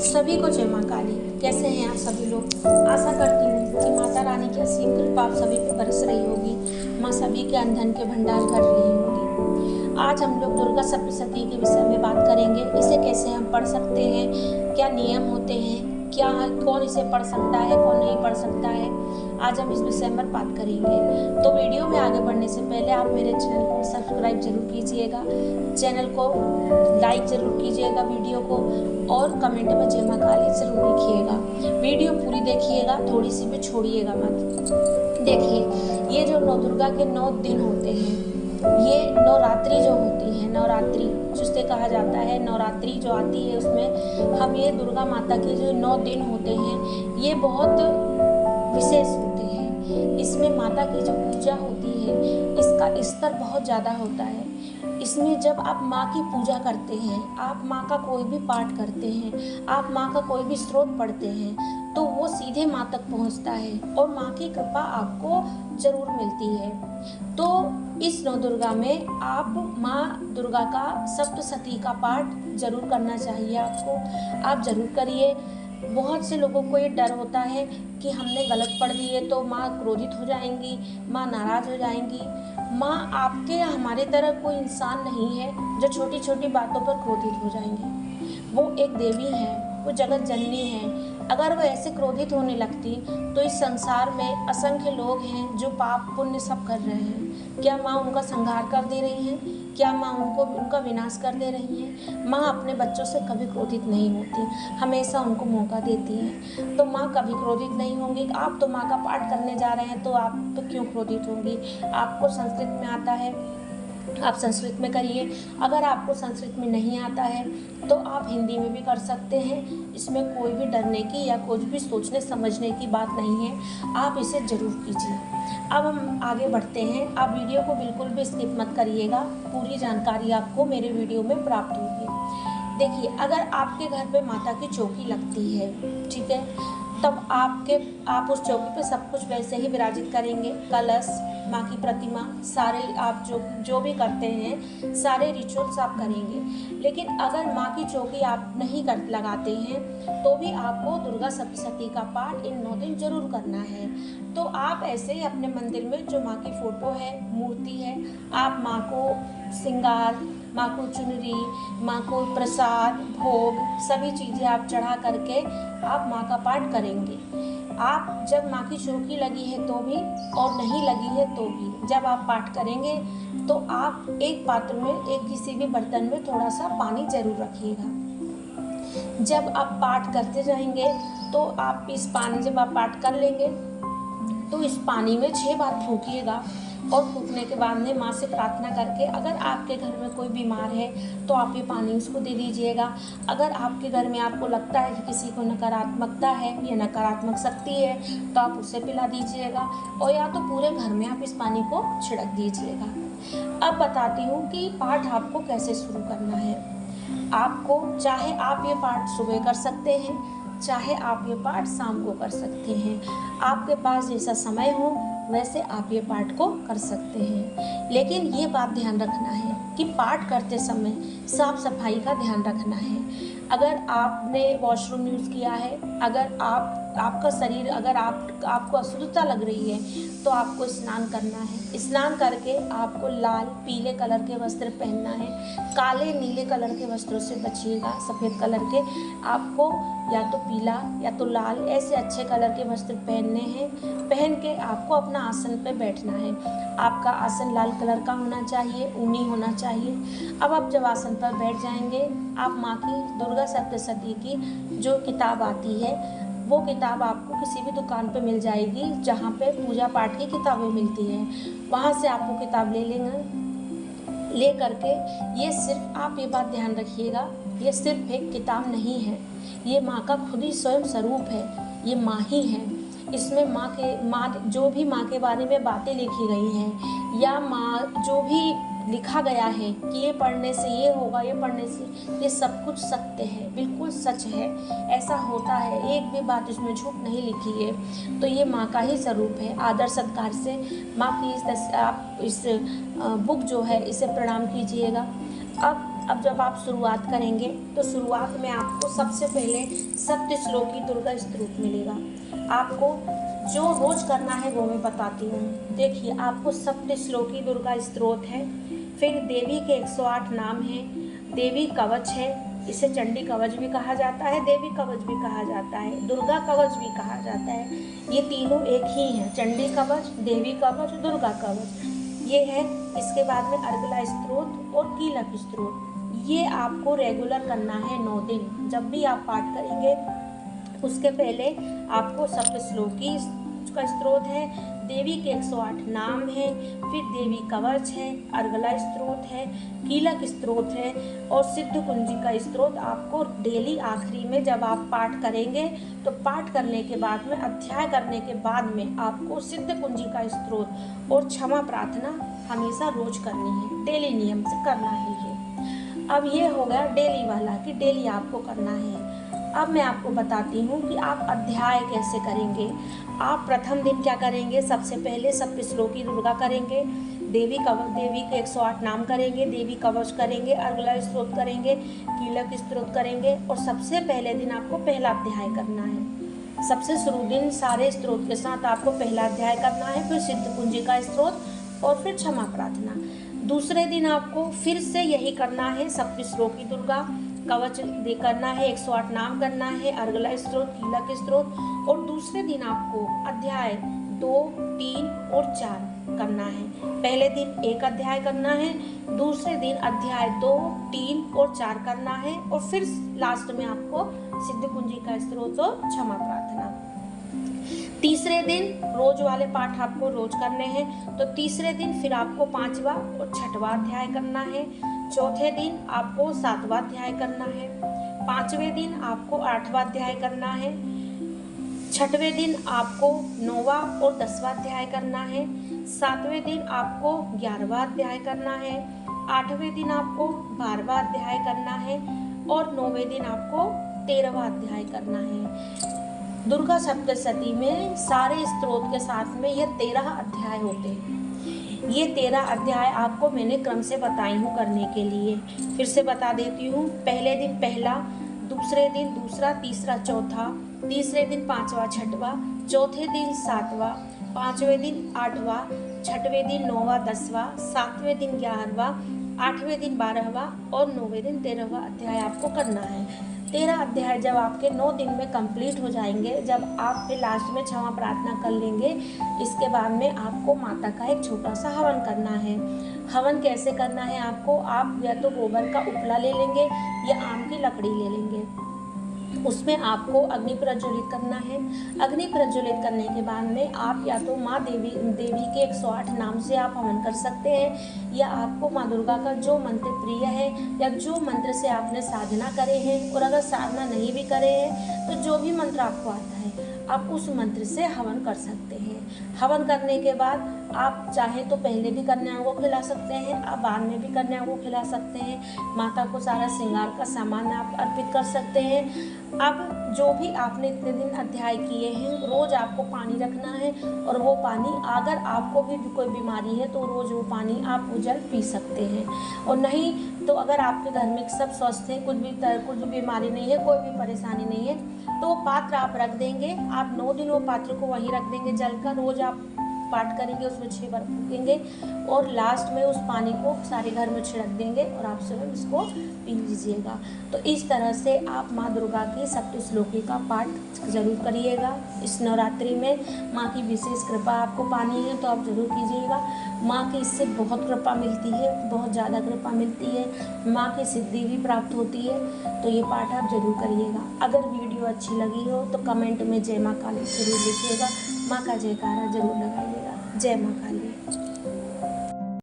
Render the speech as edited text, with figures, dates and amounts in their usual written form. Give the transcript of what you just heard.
सभी को जय माँ काली। कैसे हैं आप सभी लोग? आशा करती हूँ कि माता रानी की असीम कृपा आप सभी पे बरस रही होगी। माँ सभी के धन के भंडार भर रही होगी। आज हम लोग दुर्गा सप्तशती के विषय में बात करेंगे। इसे कैसे हम पढ़ सकते हैं, क्या नियम होते हैं, क्या कौन इसे पढ़ सकता है, कौन नहीं पढ़ सकता है, आज हम इस विषय पर बात करेंगे। तो वीडियो में आगे बढ़ने से पहले आप मेरे चैनल को सब्सक्राइब जरूर कीजिएगा, चैनल को लाइक जरूर कीजिएगा, वीडियो को, और कमेंट में जय माँ काली जरूर लिखिएगा। वीडियो पूरी देखिएगा, थोड़ी सी भी छोड़िएगा मत। देखिए, ये जो नौ दुर्गा के 9 दिन होते हैं, ये नवरात्रि जो होती है, नवरात्रि जिसे कहा जाता है, नवरात्रि जो आती है उसमें हम ये दुर्गा माता के जो 9 दिन होते हैं ये बहुत विशेष होते हैं। इसमें माता की जो पूजा होती है इसका स्तर बहुत ज़्यादा होता है। इसमें जब आप माँ की पूजा करते हैं, आप माँ का कोई भी पाठ करते हैं, आप माँ का कोई भी स्रोत पढ़ते हैं, तो वो सीधे माँ तक पहुँचता है और माँ की कृपा आपको जरूर मिलती है। तो इस नौ दुर्गा में आप माँ दुर्गा का सप्तशती का पाठ जरूर करना चाहिए आपको। आप जरूर करिए। बहुत से लोगों को ये डर होता है कि हमने गलत पढ़ दिए तो माँ क्रोधित हो जाएंगी, माँ नाराज़ हो जाएंगी। माँ आपके या हमारे तरह कोई इंसान नहीं है जो छोटी छोटी बातों पर क्रोधित हो जाएंगी। वो एक देवी है, वो जगत जननी है। अगर वो ऐसे क्रोधित होने लगती तो इस संसार में असंख्य लोग हैं जो पाप पुण्य सब कर रहे हैं। क्या माँ उनका संहार कर दे रही हैं? क्या माँ उनका विनाश कर दे रही हैं? माँ अपने बच्चों से कभी क्रोधित नहीं होती, हमेशा उनको मौका देती हैं। तो माँ कभी क्रोधित नहीं होंगी। आप तो माँ का पाठ करने जा रहे हैं तो आप तो क्यों क्रोधित होंगी? आपको संस्कृत में आता है, आप संस्कृत में करिए। अगर आपको संस्कृत में नहीं आता है तो आप हिंदी में भी कर सकते हैं। इसमें कोई भी डरने की या कुछ भी सोचने समझने की बात नहीं है। आप इसे ज़रूर कीजिए। अब हम आगे बढ़ते हैं। आप वीडियो को बिल्कुल भी स्किप मत करिएगा, पूरी जानकारी आपको मेरे वीडियो में प्राप्त होगी। देखिए, अगर आपके घर पे माता की चौकी लगती है, ठीक है, तब आप उस चौकी पे सब कुछ वैसे ही विराजित करेंगे। कलश, माँ की प्रतिमा, सारे आप जो भी करते हैं सारे रिचुअल्स आप करेंगे। लेकिन अगर माँ की चौकी आप नहीं लगाते हैं तो भी आपको दुर्गा सप्तशती का पाठ इन 9 दिन जरूर करना है। तो आप ऐसे ही अपने मंदिर में जो माँ की फोटो है, मूर्ति है, आप माँ को श्रृंगार, माँ को चुनरी, माँ को प्रसाद, भोग, सभी चीज़ें आप चढ़ा करके आप माँ का पाठ करेंगे। आप जब माँ की चौकी लगी है तो भी और नहीं लगी है तो भी जब आप पाठ करेंगे तो आप एक पात्र में, एक किसी भी बर्तन में थोड़ा सा पानी जरूर रखिएगा। जब आप पाठ करते जाएंगे तो आप इस पानी, जब आप पाठ कर लेंगे तो इस पानी में 6 बार फूंकिएगा और फूंकने के बाद में माँ से प्रार्थना करके, अगर आपके घर में कोई बीमार है तो आप ये पानी उसको दे दीजिएगा। अगर आपके घर में आपको लगता है कि किसी को नकारात्मकता है या नकारात्मक शक्ति है तो आप उसे पिला दीजिएगा, और या तो पूरे घर में आप इस पानी को छिड़क दीजिएगा। अब बताती हूँ कि पाठ आपको कैसे शुरू करना है। आपको, चाहे आप ये पाठ सुबह कर सकते हैं, चाहे आप ये पाठ शाम को कर सकते हैं। आपके पास जैसा समय हो वैसे आप ये पाठ को कर सकते हैं। लेकिन ये बात ध्यान रखना है कि पाठ करते समय साफ सफाई का ध्यान रखना है। अगर आपने वॉशरूम यूज़ किया है, अगर आपका शरीर, अगर आपको अशुद्धता लग रही है तो आपको स्नान करना है। स्नान करके आपको लाल पीले कलर के वस्त्र पहनना है। काले नीले कलर के वस्त्रों से बचिएगा। सफ़ेद कलर के आपको या तो पीला या तो लाल ऐसे अच्छे कलर के वस्त्र पहनने हैं। पहन के आपको अपना आसन पे बैठना है। आपका आसन लाल कलर का होना चाहिए, ऊनी होना चाहिए। अब आप जब आसन पर बैठ जाएंगे, आप माँ की दुर्गा सप्तशती की जो किताब आती है वो किताब आपको किसी भी दुकान पे मिल जाएगी जहाँ पे पूजा पाठ की किताबें मिलती हैं। वहाँ से आप वो किताब ले लेंगे। ले करके ये सिर्फ, आप ये बात ध्यान रखिएगा, ये सिर्फ एक किताब नहीं है, ये माँ का खुद ही स्वयं स्वरूप है। ये माँ ही है। इसमें माँ जो भी माँ के बारे में बातें लिखी गई हैं या माँ जो भी लिखा गया है कि ये पढ़ने से ये होगा, ये पढ़ने से, ये सब कुछ सत्य है, बिल्कुल सच है, ऐसा होता है। एक भी बात इसमें झूठ नहीं लिखी है। तो ये माँ का ही स्वरूप है। आदर सत्कार से माँ की आप इस बुक जो है इसे प्रणाम कीजिएगा। अब अब जब आप शुरुआत करेंगे तो शुरुआत में आपको सबसे पहले सप्तश्लोकी दुर्गा स्तोत्र मिलेगा। आपको जो रोज करना है वो मैं बताती हूँ। देखिए, आपको सप्तश्लोकी दुर्गा स्तोत्र है, फिर देवी के 108 नाम हैं, देवी कवच है, इसे चंडी कवच भी कहा जाता है, देवी कवच भी कहा जाता है, दुर्गा कवच भी कहा जाता है। ये तीनों एक ही हैं, चंडी कवच, देवी कवच, दुर्गा कवच, ये है। इसके बाद में अर्गला स्तोत्र और कीलक स्तोत्र, ये आपको रेगुलर करना है 9 दिन। जब भी आप पाठ करेंगे उसके पहले आपको सप्तश्लोकी का स्तोत्र है, देवी के 108 नाम है, फिर देवी कवच है, अर्गला स्तोत्र है, कीलक स्तोत्र है और सिद्ध कुंजी का स्तोत्र आपको डेली आखिरी में जब आप पाठ करेंगे तो पाठ करने के बाद में, अध्याय करने के बाद में आपको सिद्ध कुंजी का स्तोत्र और क्षमा प्रार्थना हमेशा रोज करनी है, डेली नियम से करना है ये। अब ये हो गया डेली वाला कि डेली आपको करना है। अब मैं आपको बताती हूँ कि आप अध्याय कैसे करेंगे। आप प्रथम दिन क्या करेंगे, सबसे पहले सप्तश्लोकी दुर्गा करेंगे, देवी के 108 नाम करेंगे, देवी कवच करेंगे, अर्गला स्तोत्र करेंगे, कीलक स्तोत्र करेंगे और सबसे पहले दिन आपको पहला अध्याय करना है। सबसे शुरू दिन सारे स्तोत्र के साथ आपको पहला अध्याय करना है, फिर सिद्ध कुंजी का स्तोत्र और फिर क्षमा प्रार्थना। दूसरे दिन आपको फिर से यही करना है, सप्तश्लोकी दुर्गा कवच दे करना है, 108 नाम करना है, अर्गला स्तोत्र, कीलक स्तोत्र और दूसरे दिन आपको अध्याय 2, 3 और 4 करना है। पहले दिन एक अध्याय करना है, दूसरे दिन अध्याय 2, 3 और 4 करना है और फिर लास्ट में आपको सिद्ध कुंजी का स्तोत्र और क्षमा प्रार्थना। तीसरे दिन रोज वाले पाठ आपको रोज करने हैं, तो तीसरे दिन फिर आपको 5वां और 6वां अध्याय करना है, चौथे दिन आपको 7वां अध्याय करना है, 5वें दिन आपको 8वां अध्याय करना है, 6वें दिन आपको 9वां और 10वां अध्याय करना है, 7वें दिन आपको 11वां अध्याय करना है, 8वें दिन आपको 12वां अध्याय करना है और 9वें दिन आपको 13वां अध्याय करना है। दुर्गा सप्तशती में सारे स्तोत्र के साथ में ये 13 अध्याय होते हैं। ये 13 अध्याय आपको मैंने क्रम से बताई हूँ करने के लिए, फिर से बता देती हूँ। पहले दिन पहला, दूसरे दिन दूसरा, तीसरा चौथा, तीसरे दिन 5वां 6वां, चौथे दिन 7वां, 5वें दिन 8वां, 6वें दिन 9वां 10वां, 7वें दिन 11वां, 8वें दिन 12वां और 9वें दिन 13वां अध्याय आपको करना है। 13 अध्याय जब आपके 9 दिन में कंप्लीट हो जाएंगे, जब आप फिर लास्ट में क्षमा प्रार्थना कर लेंगे, इसके बाद में आपको माता का एक छोटा सा हवन करना है। हवन कैसे करना है आपको, आप या तो गोबर का उपला ले लेंगे या आम की लकड़ी ले लेंगे, उसमें आपको अग्नि प्रज्वलित करना है। अग्नि प्रज्वलित करने के बाद में आप या तो माँ देवी के 108 नाम से आप हवन कर सकते हैं, या आपको माँ दुर्गा का जो मंत्र प्रिय है या जो मंत्र से आपने साधना करे हैं, और अगर साधना नहीं भी करे हैं तो जो भी मंत्र आपको आता है आप उस मंत्र से हवन कर सकते हैं। हवन करने के बाद आप चाहें तो पहले भी कन्याओं को खिला सकते हैं, आप बाद में भी कन्याओं को खिला सकते हैं। माता को सारा श्रृंगार का सामान आप अर्पित कर सकते हैं। अब जो भी आपने इतने दिन अध्याय किए हैं, रोज़ आपको पानी रखना है, और वो पानी अगर आपको भी कोई बीमारी है तो रोज़ वो पानी आप वो जल पी सकते हैं। और नहीं तो अगर आपके घर में सब स्वस्थ है, कुछ भी बीमारी नहीं है, कोई भी परेशानी नहीं है, तो वो पात्र आप रख देंगे। आप 9 दिन वो पात्र को वहीं रख देंगे जल का, रोज़ आप पाठ करेंगे, उसमें 6 बार फूकेंगे और लास्ट में उस पानी को सारे घर में छिड़क देंगे और आप स्वयं इसको पी लीजिएगा। तो इस तरह से आप माँ दुर्गा की सप्तश्लोकी का पाठ जरूर करिएगा। इस नवरात्रि में माँ की विशेष कृपा आपको पानी है तो आप जरूर कीजिएगा। माँ की इससे बहुत कृपा मिलती है, बहुत ज़्यादा कृपा मिलती है, माँ की सिद्धि भी प्राप्त होती है। तो ये पाठ आप जरूर करिएगा। अगर वीडियो अच्छी लगी हो तो कमेंट में जय माँ काली जरूर लिखिएगा, माँ का जयकारा जरूर लगाइएगा। जय माँ काली।